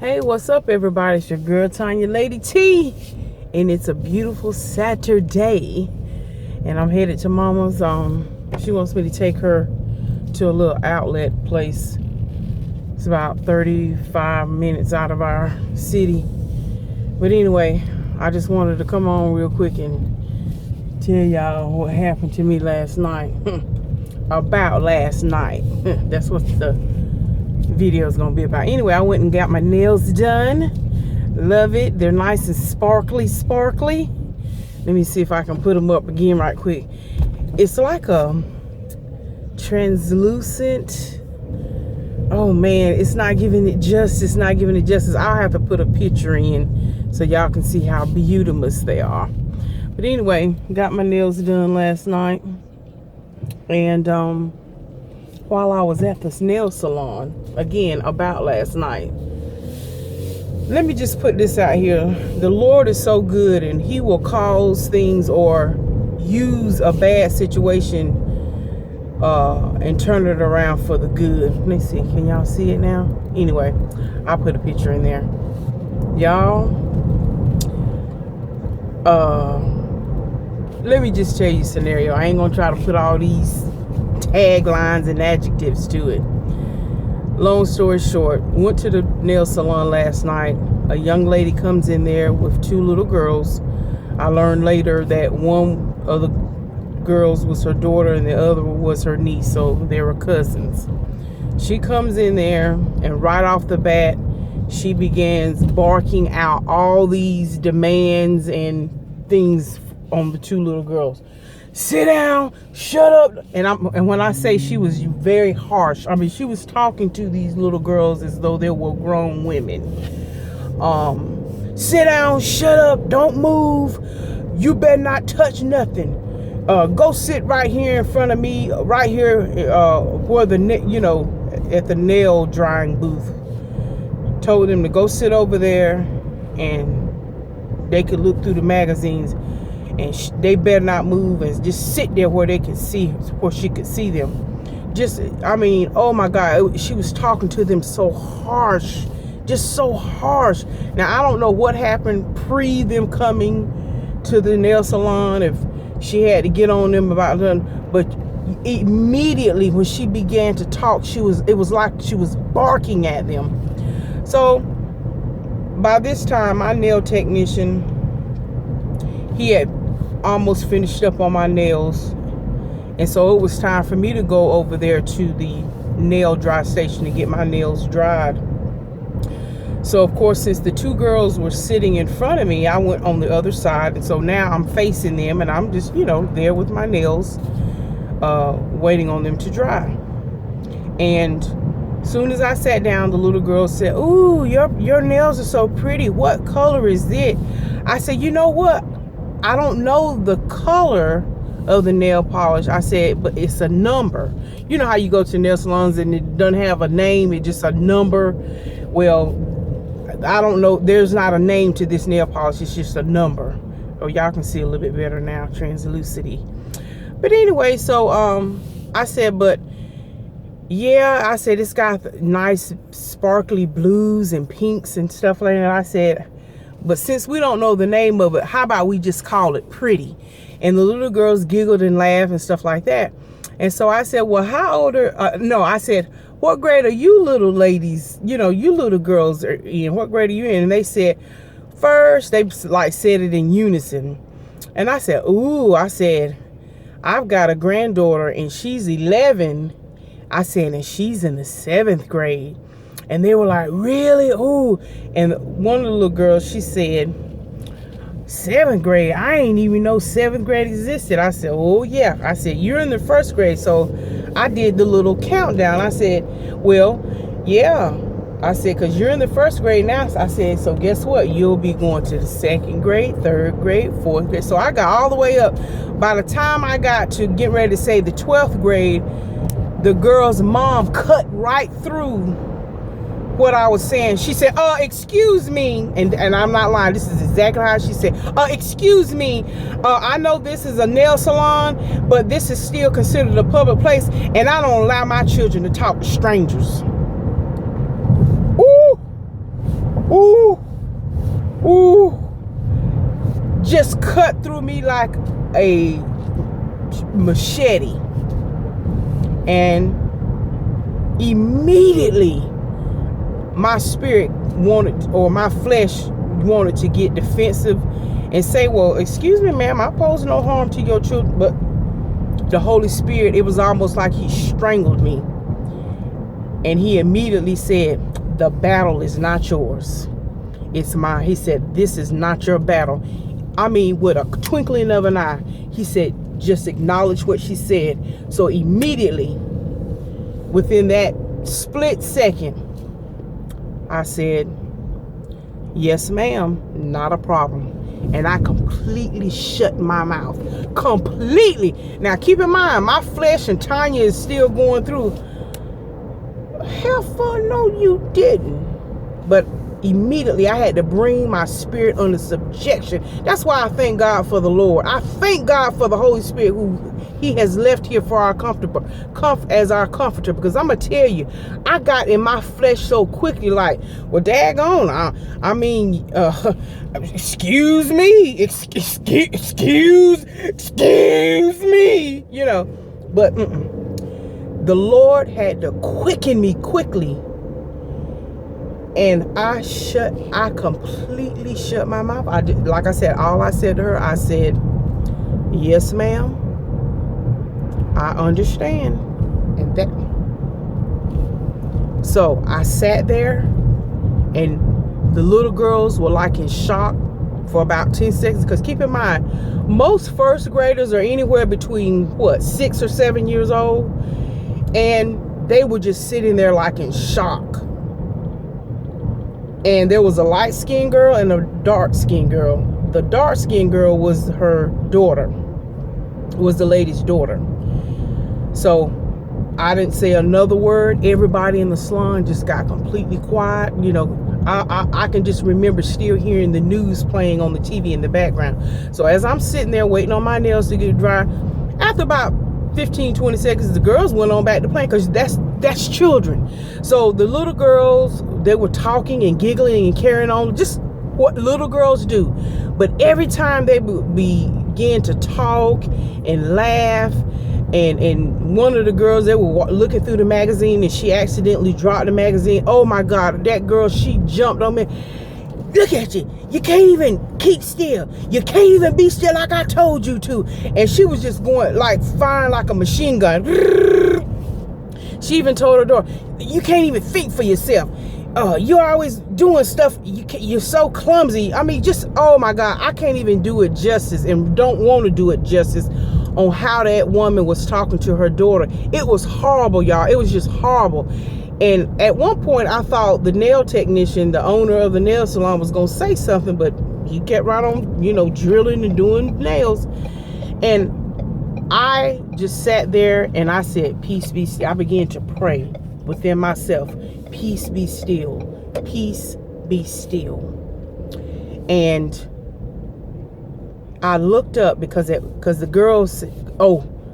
Hey, what's up, everybody? It's your girl Tanya Lady T, and it's a beautiful Saturday. And I'm headed to Mama's. She wants me to take her to a little outlet place. It's about 35 minutes out of our city. But anyway, I just wanted to come on real quick and tell y'all what happened to me last night. About last night. That's what the video is gonna be about. Anyway, I went and got my nails done. Love it. They're nice and sparkly. Let me see if I can put them up again right quick. It's like a translucent. Oh man, it's not giving it justice. I'll have to put a picture in so y'all can see how beautiful they are. But anyway, got my nails done last night, and while I was at this nail salon, again, about last night, let me just put this out here. The Lord is so good, and he will cause things or use a bad situation and turn it around for the good. Let me see. Can y'all see it now? Anyway, I'll put a picture in there. Y'all, let me just tell you a scenario. I ain't gonna try to put all these taglines and adjectives to it. Long story short, went to the nail salon last night. A young lady comes in there with two little girls. I learned later that one of the girls was her daughter and the other was her niece, so they were cousins. She comes in there, and right off the bat, she begins barking out all these demands and things on the two little girls. Sit down, shut up. And when I say she was very harsh, I mean, she was talking to these little girls as though they were grown women. Sit down, shut up, don't move. You better not touch nothing. Go sit right here in front of me, right here where at the nail drying booth. Told them to go sit over there, and they could look through the magazines. And they better not move and just sit there where they could see, where she could see them. I mean, oh my God, she was talking to them so harsh, just so harsh. Now, I don't know what happened pre them coming to the nail salon, if she had to get on them about them, but immediately when she began to talk, it was like she was barking at them. So by this time, my nail technician, he had almost finished up on my nails, and so it was time for me to go over there to the nail dry station to get my nails dried. So of course, since the two girls were sitting in front of me, I went on the other side, and so now I'm facing them, and I'm just there with my nails, waiting on them to dry. And as soon as I sat down, the little girl said, "Ooh, your nails are so pretty. What color is it?" I said, "You know what? I don't know the color of the nail polish." I said, "But it's a number." You know how you go to nail salons and it doesn't have a name, it's just a number. Well, I don't know. There's not a name to this nail polish. It's just a number. Oh, y'all can see a little bit better now. Translucity. But anyway, so I said, but yeah, I said, it's got nice sparkly blues and pinks and stuff like that. I said, but since we don't know the name of it, how about we just call it pretty? And the little girls giggled and laughed and stuff like that. And so I said, well, how old are, no, I said, what grade are you little ladies, you little girls are in? What grade are you in? And they said, first, they like said it in unison. And I said, ooh, I said, I've got a granddaughter and she's 11. I said, and she's in the 7th grade. And they were like, really? Ooh. And one of the little girls, she said, 7th grade? I ain't even know 7th grade existed. I said, oh yeah. I said, you're in the 1st grade. So I did the little countdown. I said, well, yeah. I said, because you're in the 1st grade now. I said, so guess what? You'll be going to the 2nd grade, 3rd grade, 4th grade. So I got all the way up. By the time I got to get ready to say the 12th grade, the girl's mom cut right through what I was saying. She said, excuse me, and I'm not lying, this is exactly how she said, excuse me, I know this is a nail salon, but this is still considered a public place, and I don't allow my children to talk to strangers. Ooh, just cut through me like a machete. And immediately my spirit wanted, or my flesh wanted to get defensive and say, well, excuse me, ma'am, I pose no harm to your children. But the Holy Spirit, it was almost like he strangled me. And he immediately said, the battle is not yours. It's mine. He said, this is not your battle. I mean, with a twinkling of an eye, he said, just acknowledge what she said. So immediately, within that split second, I said, yes, ma'am, not a problem. And I completely shut my mouth. Completely. Now, keep in mind, my flesh and Tanya is still going through. Hell fun, no, you didn't. But immediately I had to bring my spirit under subjection. That's why I thank God for the Lord. I thank God for the Holy Spirit who he has left here for our as our comforter. Because I'm going to tell you, I got in my flesh so quickly, like, well, daggone, I mean, excuse me, excuse me, you know, but the Lord had to quicken me quickly. And I completely shut my mouth. I did, like I said, all I said to her, I said, yes, ma'am, I understand. And that, so I sat there, and the little girls were like in shock for about 10 seconds. Because keep in mind, most first graders are anywhere between, 6 or 7 years old. And they were just sitting there like in shock. And there was a light-skinned girl and a dark-skinned girl. The dark-skinned girl was her daughter, was the lady's daughter. So I didn't say another word. Everybody in the salon just got completely quiet. You know, I can just remember still hearing the news playing on the TV in the background. So as I'm sitting there waiting on my nails to get dry, after about 15-20 seconds, the girls went on back to playing, because that's children. So the little girls, they were talking and giggling and carrying on, just what little girls do. But every time they began to talk and laugh, and one of the girls, they were looking through the magazine, and she accidentally dropped the magazine. Oh my God, that girl, she jumped on me. Look at you. You can't even keep still. You can't even be still like I told you to. And she was just going like firing like a machine gun. She even told her daughter, you can't even think for yourself. You're always doing stuff. You're so clumsy. I mean, just, oh my God, I can't even do it justice, and don't want to do it justice on how that woman was talking to her daughter. It was horrible, y'all. It was just horrible. And at one point, I thought the nail technician, the owner of the nail salon, was going to say something, but he kept right on, you know, drilling and doing nails. And I just sat there and I said, peace be still. I began to pray within myself, peace be still, peace be still. And I looked up because the girls,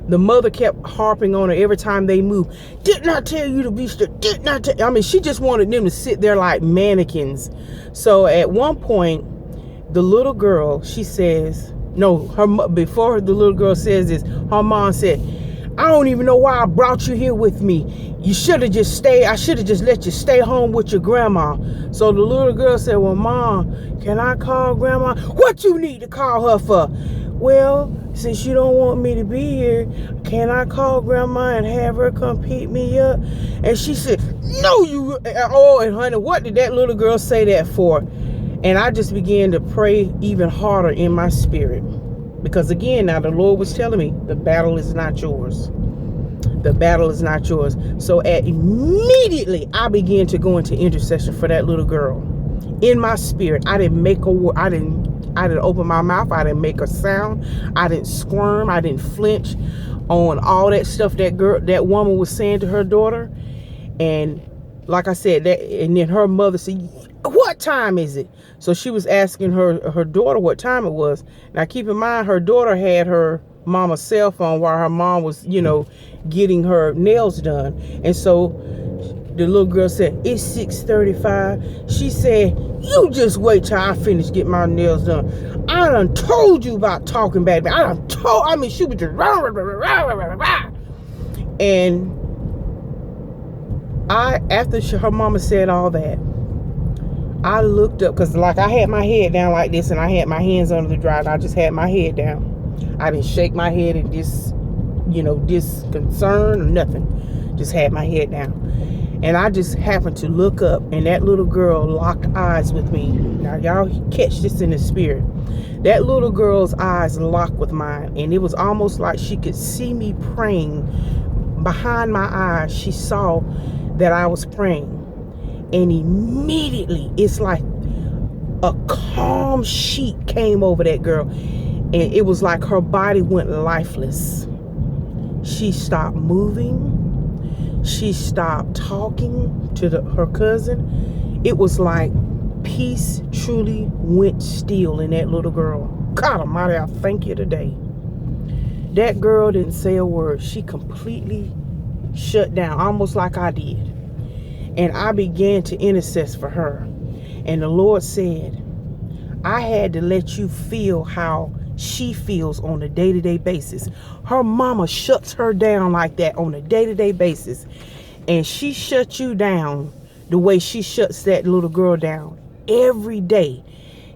the mother kept harping on her every time they moved. Did not tell you to be still. Did not tell. I mean, she just wanted them to sit there like mannequins. So at one point, the little girl, she says, before the little girl says this, her mom said, I don't even know why I brought you here with me. You should have just stayed. I should have just let you stay home with your grandma. So the little girl said, well, Mom, can I call grandma? What you need to call her for? Well, since you don't want me to be here, can I call grandma and have her come pick me up? And she said, no, and honey, what did that little girl say that for? And I just began to pray even harder in my spirit. Because again, now the Lord was telling me, the battle is not yours. The battle is not yours. So immediately I began to go into intercession for that little girl. In my spirit, I didn't make a word. I didn't open my mouth. I didn't make a sound. I didn't squirm. I didn't flinch on all that stuff that woman was saying to her daughter. And like I said, and then her mother said, what time is it? So she was asking her daughter what time it was. Now keep in mind, her daughter had her mama's cell phone while her mom was, getting her nails done. And so the little girl said, it's 6:35. She said, You just wait till I finish getting my nails done. I done told you about talking back. She was just rah, rah, rah, rah, rah, rah. And after her mama said all that, I looked up, because like I had my head down like this and I had my hands under the dryer. I just had my head down. I didn't shake my head in disconcern or nothing. Just had my head down. And I just happened to look up, and that little girl locked eyes with me. Now y'all catch this in the spirit. That little girl's eyes locked with mine, and it was almost like she could see me praying. Behind my eyes, she saw that I was praying. And immediately, it's like a calm sheet came over that girl. And it was like her body went lifeless. She stopped moving. She stopped talking to her cousin. It was like peace truly went still in that little girl. God Almighty, I thank you today. That girl didn't say a word. She completely shut down, almost like I did. And I began to intercess for her. And the Lord said, I had to let you feel how she feels on a day-to-day basis. Her mama shuts her down like that on a day-to-day basis. And she shuts you down the way she shuts that little girl down every day.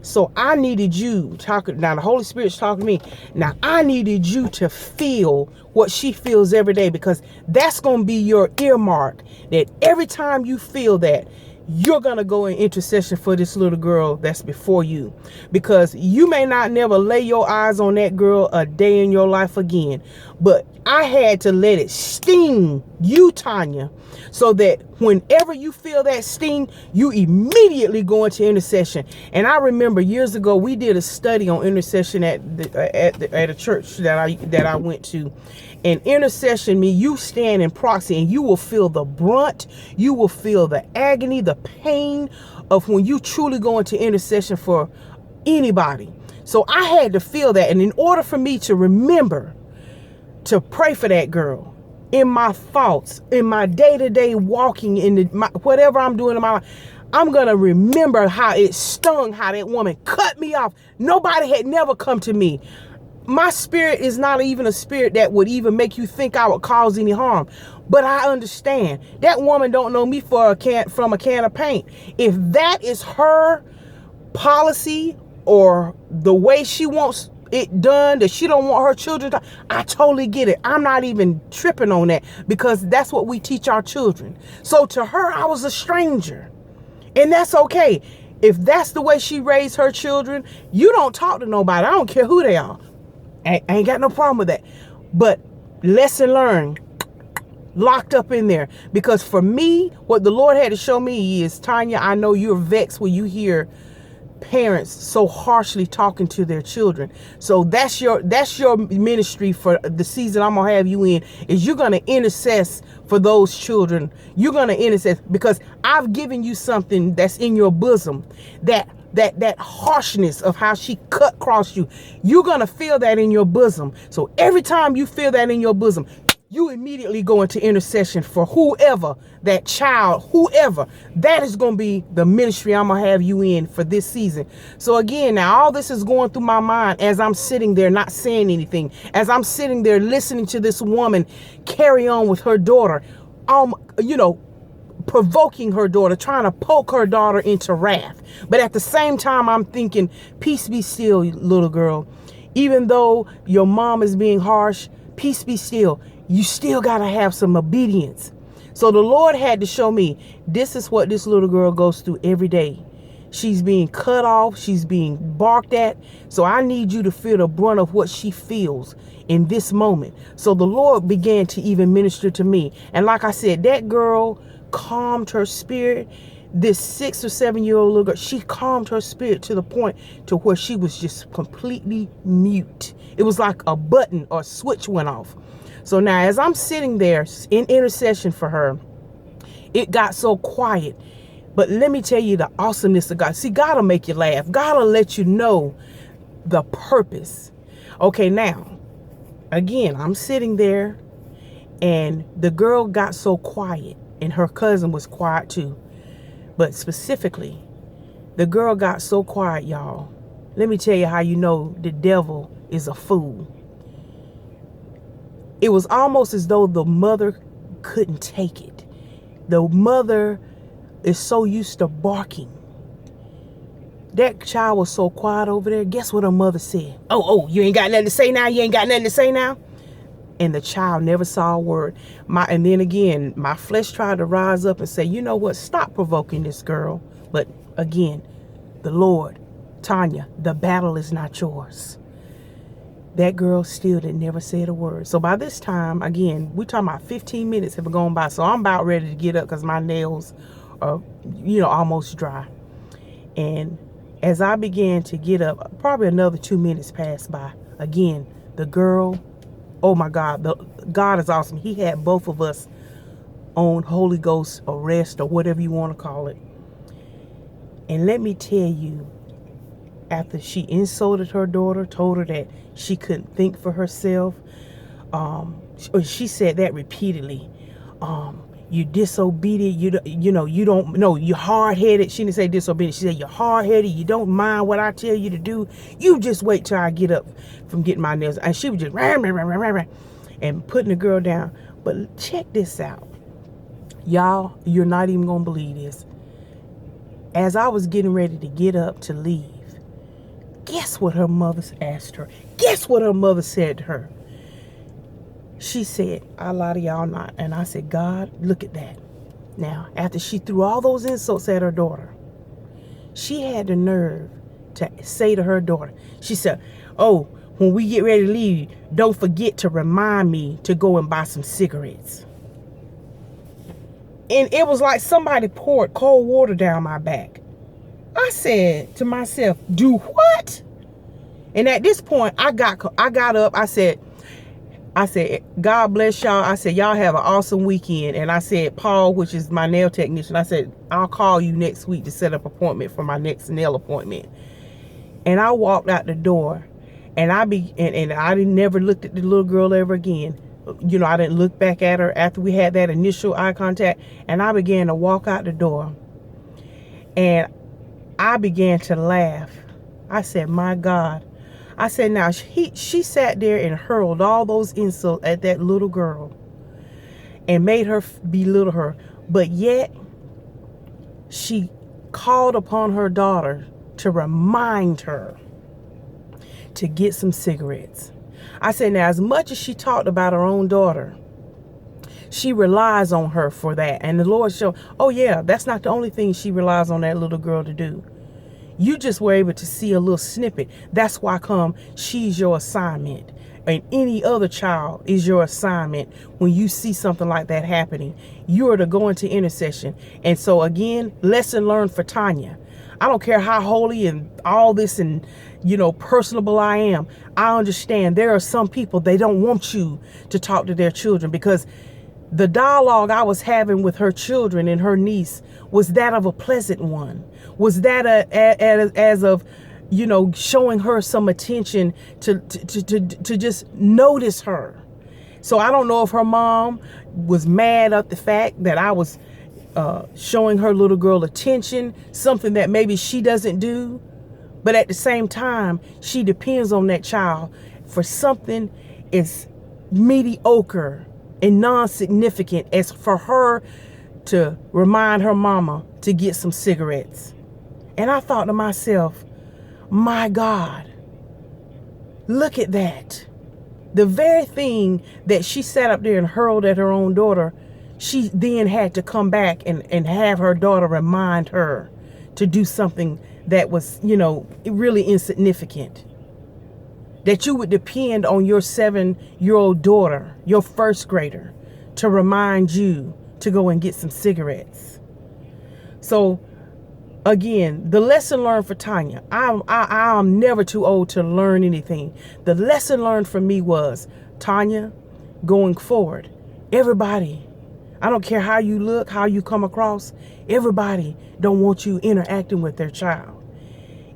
So I needed you talking. Now the Holy Spirit's talking to me. Now I needed you to feel what she feels every day, because that's going to be your earmark, that every time you feel that, you're going to go in intercession for this little girl that's before you, because you may not never lay your eyes on that girl a day in your life again. But I had to let it sting you, Tanya, so that whenever you feel that sting, you immediately go into intercession. And I remember years ago, we did a study on intercession at a church that I went to. And intercession means you stand in proxy, and you will feel the brunt, you will feel the agony, the pain of when you truly go into intercession for anybody. So I had to feel that. And in order for me to remember to pray for that girl in my thoughts, in my day-to-day walking, whatever I'm doing in my life, I'm going to remember how it stung, how that woman cut me off. Nobody had never come to me. My spirit is not even a spirit that would even make you think I would cause any harm. But I understand that woman don't know me from a can of paint. If that is her policy or the way she wants it done, that she don't want her children to, I totally get it. I'm not even tripping on that, because that's what we teach our children. So to her, I was a stranger, and that's okay. If that's the way she raised her children, you don't talk to nobody. I don't care who they are. I ain't got no problem with that. But lesson learned, locked up in there. Because for me, what the Lord had to show me is, Tanya, I know you're vexed when you hear parents so harshly talking to their children. So that's your ministry for the season I'm gonna have you in, is you're gonna intercess for those children. You're gonna intercess, because I've given you something that's in your bosom, that harshness of how she cut across you. You're gonna feel that in your bosom. So every time you feel that in your bosom, you immediately go into intercession for whoever, that child, whoever. That is going to be the ministry I'm going to have you in for this season. So again, now all this is going through my mind as I'm sitting there not saying anything, as I'm sitting there listening to this woman carry on with her daughter, provoking her daughter, trying to poke her daughter into wrath. But at the same time, I'm thinking, peace be still, little girl. Even though your mom is being harsh, peace be still. You still got to have some obedience. So the Lord had to show me, this is what this little girl goes through every day. She's being cut off. She's being barked at. So I need you to feel the brunt of what she feels in this moment. So the Lord began to even minister to me. And like I said, that girl calmed her spirit. This 6 or 7 year old little girl, she calmed her spirit to the point to where she was just completely mute. It was like a button or switch went off. So now as I'm sitting there in intercession for her, it got so quiet. But let me tell you the awesomeness of God. See, God will make you laugh. God will let you know the purpose. Okay, now, again, I'm sitting there, and the girl got so quiet, and her cousin was quiet too. But specifically, The girl got so quiet, y'all. Let me tell you how you know the devil is a fool. It was almost as though the mother couldn't take it. The mother is so used to barking. That child was so quiet over there. Guess what her mother said? Oh, you ain't got nothing to say now? You ain't got nothing to say now? And the child never saw a word. And then again, my flesh tried to rise up and say, you know what? Stop provoking this girl. But again, the Lord, Tanya, the battle is not yours. That girl still did never said a word. So by this time, again, we're talking about 15 minutes have gone by. So I'm about ready to get up because my nails are, almost dry. And as I began to get up, probably another 2 minutes passed by. Again, the girl, oh my God, God is awesome. He had both of us on Holy Ghost arrest or whatever you want to call it. And let me tell you, after she insulted her daughter, told her that she couldn't think for herself, she said that repeatedly. You disobedient, you don't know, you're hard-headed. She didn't say disobedient, she said you're hard-headed, you don't mind what I tell you to do, you just wait till I get up from getting my nails. And she was just and putting the girl down. But check this out, y'all, you're not even gonna believe this. As I was getting ready to get up to leave, guess what her mother asked her? Guess what her mother said to her? She said, I lie to y'all not. And I said, God, look at that. Now, after she threw all those insults at her daughter, she had the nerve to say to her daughter, she said, oh, when we get ready to leave, don't forget to remind me to go and buy some cigarettes. And it was like somebody poured cold water down my back. I said to myself, do what? And at this point, I got up. I said, God bless y'all. I said, y'all have an awesome weekend. And I said, Paul, which is my nail technician, I said, I'll call you next week to set up an appointment for my next nail appointment. And I walked out the door, and I never looked at the little girl ever again. I didn't look back at her after we had that initial eye contact. And I began to walk out the door, and I began to laugh. I said, my God. I said, now, she sat there and hurled all those insults at that little girl and made her belittle her. But yet, she called upon her daughter to remind her to get some cigarettes. I said, now, as much as she talked about her own daughter, she relies on her for that. And the Lord showed, oh yeah, that's not the only thing she relies on that little girl to do. You just were able to see a little snippet. That's why she's your assignment. And any other child is your assignment. When you see something like that happening, you are to go into intercession. And so again, lesson learned for Tanya. I don't care how holy and all this and, personable I am. I understand there are some people, they don't want you to talk to their children, because the dialogue I was having with her children and her niece was that of a pleasant one. Was that as of, showing her some attention to just notice her. So I don't know if her mom was mad at the fact that I was showing her little girl attention, something that maybe she doesn't do. But at the same time, she depends on that child for something as mediocre and non-significant as for her to remind her mama to get some cigarettes. And I thought to myself, my God, look at that. The very thing that she sat up there and hurled at her own daughter, she then had to come back and have her daughter remind her to do something that was, really insignificant. That you would depend on your 7-year-old daughter, your first grader, to remind you to go and get some cigarettes. So again, the lesson learned for Tanya, I'm never too old to learn anything. The lesson learned for me was, Tanya, going forward, everybody, I don't care how you look, how you come across, everybody don't want you interacting with their child.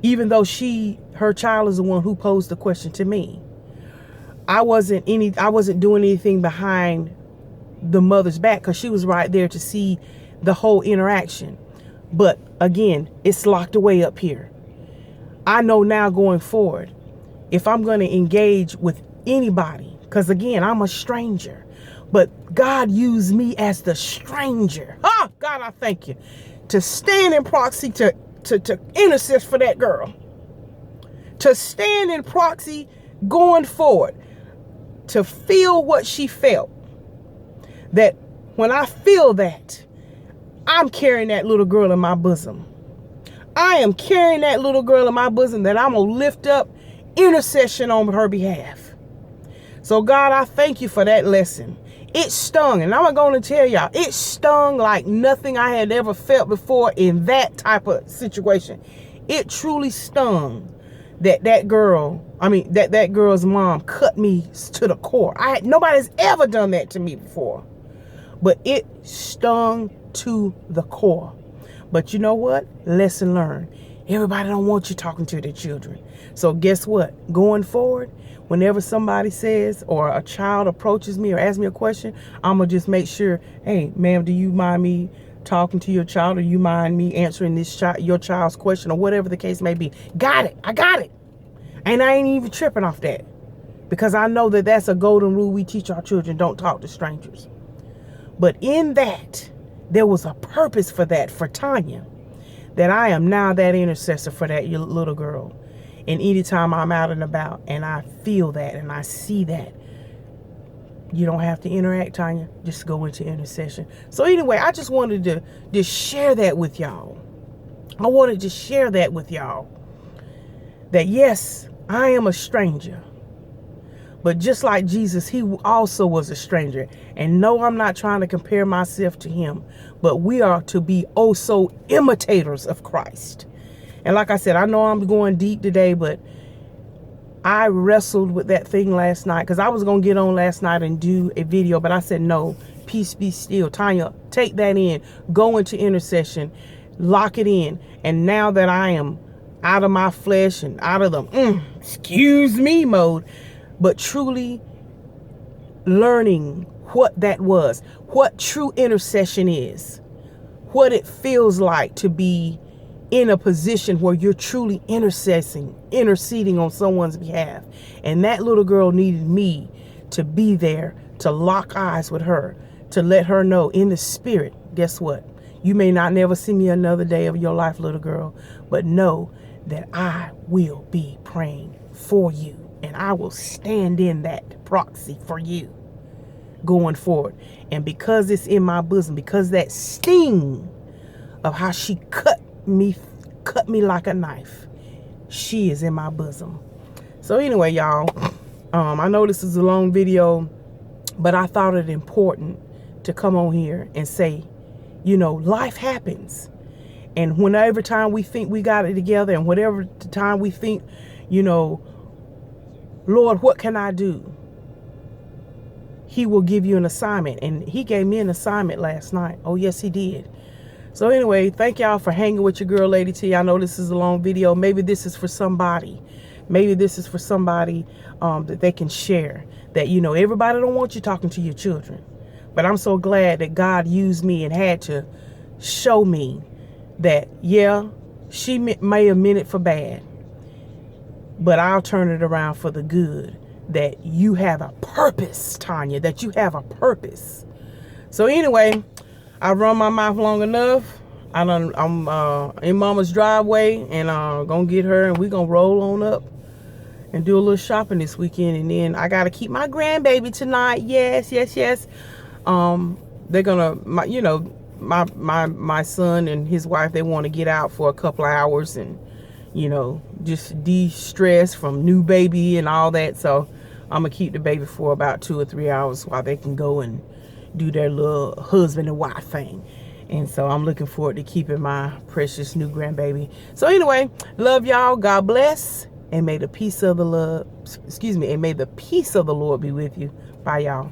Even though her child is the one who posed the question to me. I wasn't doing anything behind the mother's back, because she was right there to see the whole interaction. But again, it's locked away up here. I know now going forward, if I'm going to engage with anybody, because again, I'm a stranger, but God used me as the stranger. Oh, God, I thank you. To stand in proxy, to intercede for that girl. To stand in proxy going forward. To feel what she felt. That when I feel that, I'm carrying that little girl in my bosom. I am carrying that little girl in my bosom that I'm going to lift up intercession on her behalf. So God, I thank you for that lesson. It stung, and I'm going to tell y'all, it stung like nothing I had ever felt before in that type of situation. It truly stung that girl's mom cut me to the core. Nobody's ever done that to me before, but it stung to the core. But you know what? Lesson learned. Everybody don't want you talking to their children. So guess what? Going forward, whenever somebody says or a child approaches me or asks me a question, I'm going to just make sure, hey, ma'am, do you mind me talking to your child, or you mind me answering your child's question, or whatever the case may be? Got it. I got it. And I ain't even tripping off that, because I know that that's a golden rule we teach our children: don't talk to strangers. But in that, there was a purpose for that, for Tanya, that I am now that intercessor for that little girl. And anytime I'm out and about and I feel that and I see that, you don't have to interact, Tanya. Just go into intercession. So anyway, I just wanted to just share that with y'all. I wanted to share that with y'all. That yes, I am a stranger. But just like Jesus, he also was a stranger. And no, I'm not trying to compare myself to him. But we are to be also imitators of Christ. And like I said, I know I'm going deep today, but I wrestled with that thing last night, because I was going to get on last night and do a video. But I said, no, peace be still. Tanya, take that in. Go into intercession. Lock it in. And now that I am out of my flesh and out of the excuse me mode, but truly learning what that was, what true intercession is, what it feels like to be in a position where you're truly interceding on someone's behalf. And that little girl needed me to be there, to lock eyes with her, to let her know in the spirit, guess what? You may not never see me another day of your life, little girl, but know that I will be praying for you. And I will stand in that proxy for you going forward. And because it's in my bosom, because that sting of how she cut me like a knife, she is in my bosom. So anyway, y'all, I know this is a long video, but I thought it important to come on here and say, you know, life happens. And whenever time we think we got it together, and whatever time we think, you know, Lord, what can I do? He will give you an assignment. And he gave me an assignment last night. Oh, yes, he did. So anyway, thank y'all for hanging with your girl, Lady T. I know this is a long video. Maybe this is for somebody. Maybe this is for somebody that they can share. That, you know, everybody don't want you talking to your children. But I'm so glad that God used me and had to show me that, yeah, she may have meant it for bad, but I'll turn it around for the good. That you have a purpose, Tanya, that you have a purpose. So anyway, I run my mouth long enough. I'm in Mama's driveway, and gonna get her, and we gonna roll on up and do a little shopping this weekend. And then I gotta keep my grandbaby tonight. Yes. They're gonna, my son and his wife, they want to get out for a couple of hours and, you know, just de-stress from new baby and all that. So I'm gonna keep the baby for about 2 or 3 hours while they can go and do their little husband and wife thing. And so I'm looking forward to keeping my precious new grandbaby. So anyway, love y'all. God bless. And may the peace of the Lord be with you. Bye, y'all.